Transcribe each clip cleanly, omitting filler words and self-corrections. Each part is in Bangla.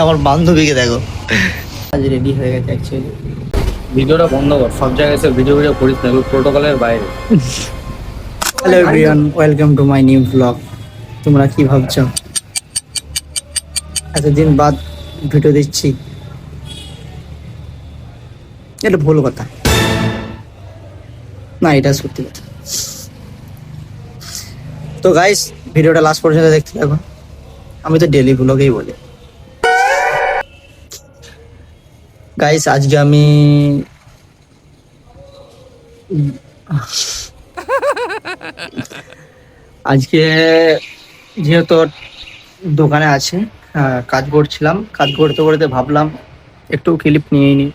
আমার বান্ধবীকে দেখো, আজ রেডি হয়ে গেছে অ্যাকচুয়ালি। ভিডিওটা বন্ধ কর, সব জায়গায় এসে ভিডিও করিস না, প্রোটোকলের বাইরে। Hello everyone, welcome to my new blog. তোমরা কি ভাবছো এতদিন বাদ ভিডিও দিচ্ছি? এটা ভুল কথা না, এটা সত্যি কথা। তো গাইস, ভিডিওটা লাস্ট পর্যন্ত দেখতে থাকো। আমি তো ডেলি ব্লগেই বলি। গাইস, আজকে আমি আজকে যেহেতু দোকানে আছে, কাজ করছিলাম, কাজ করতে করতে ভাবলাম একটু ক্লিপ নিয়ে নিই।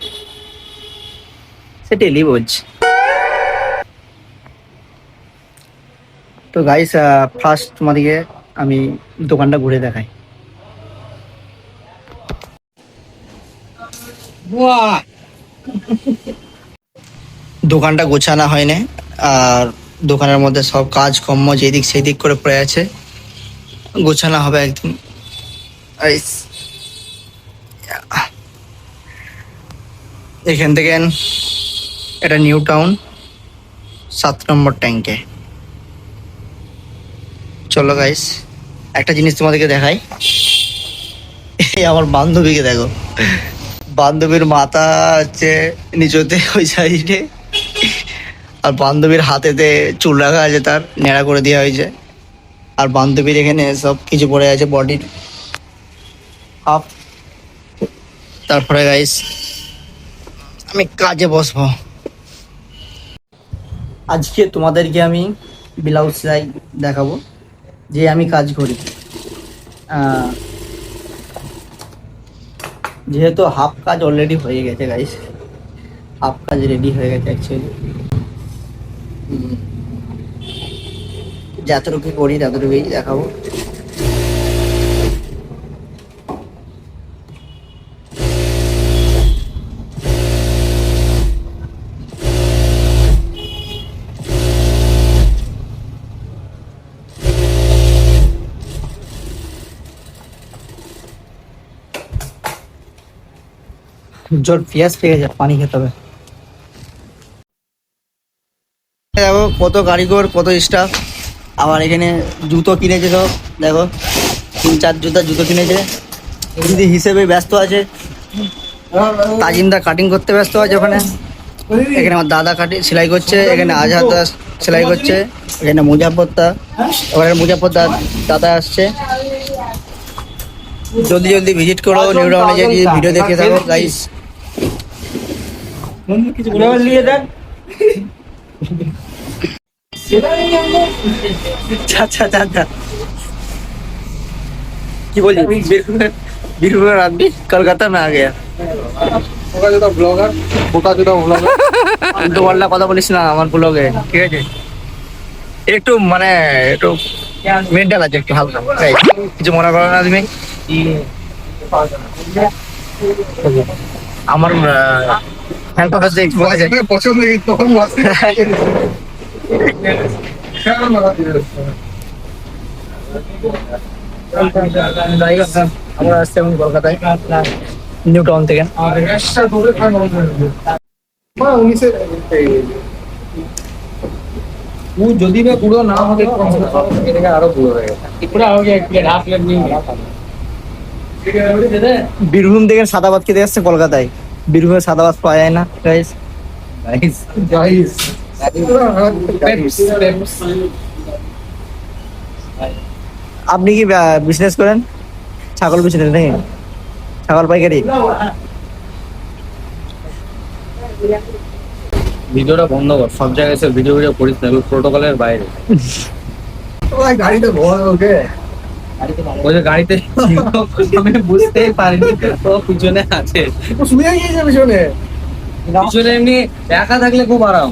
সে ডেলি বলছি। তো গাইস, ফার্স্ট তোমাদেরকে আমি দোকানটা ঘুরে দেখাই। দোকানটা গোছানো হয়নি, আর দোকানের মধ্যে সব কাজ কর্ম যেদিক সেদিক করে পড়ে আছে। গোছানো হবে একদিন। এখান থেকে এটা নিউ টাউন 7 নম্বর ট্যাঙ্কে। চলো গাইস, একটা জিনিস তোমাদেরকে দেখাই। এই আমার বান্ধবীকে দেখো, বান্ধবীর মাথা হচ্ছে নিচুতে ওই সাইডে, আর বান্ধবীর হাতেতে চুল রাখা আছে, তার ন্যাড়া করে দেওয়া হয়েছে। আর বান্ধবীর এখানে সব কিছু পড়ে আছে, বডির হাফ। তারপরে গাইস, আমি কাজে বসবো। আজকে তোমাদেরকে আমি ব্লাউজ সেলাই দেখাবো, যে আমি কাজ করি। যেহেতু হাফ কাজ অলরেডি হয়ে গেছে গাইস, হাফ কাজ রেডি হয়ে গেছে অ্যাকচুয়ালি। যতটুকু করি ততটুকুই দেখাবো। জল পেঁয়াজ পেয়ে গেছে, পানি খেতে হবে। দেখো কত কারিগর, কত স্টাফ। আবার এখানে জুতো কিনেছে সব, দেখো 3-4 জুতো কিনেছে। দিদি হিসেবে ব্যস্ত আছে, তাজিমদা কাটিং করতে ব্যস্ত আছে ওখানে। এখানে আমার দাদা সেলাই করছে, এখানে আজহার দা সেলাই করছে, এখানে মুজাফরদা, ওখানে মুজাফরদা দাদা আসছে। জলদি জলদি ভিজিট করো নিউ টাউনে, যে ভিডিও দেখে থাকো গাইস। নিয়ে দেন কি বলছি, বীরভূমের আদমি কলকাতা में आ गया। উল্টো পাল্টা কথা বলিস না আমার ব্লগে, ঠিক আছে? একটু মানে একটু মেন্টাল আছে, একটু হালকা। কিছু মনে করো না তুমি। আমার পছন্দ তখন আমরা আসছি এখন কলকাতায়, নিউ টাউন থেকে। যদি বা পুরো না হবে, এটাকে আরো পুরো হয়ে গেছে। বীরভূম থেকে সাদা ভাত খেতে আসছে কলকাতায়। বীরভূমে সাদা ভাত পাওয়া যায় না গাইস। আপনি কি বিজনেস করেন? ছাগল বিজনেস নাকি? ছাগল পাইকারি? ভিডিওটা বন্ধ কর, সব জায়গায় এসে ভিডিও করিস না, প্রোটোকলের বাইরে। গাড়িতে ওকে ওই যে গাড়িতে আমি বুঝতেই পারিনি তো পিছনে আছে। শুয়ে গিয়েছে পিছনে। পিছনে এমনি একা থাকলে খুব আরাম।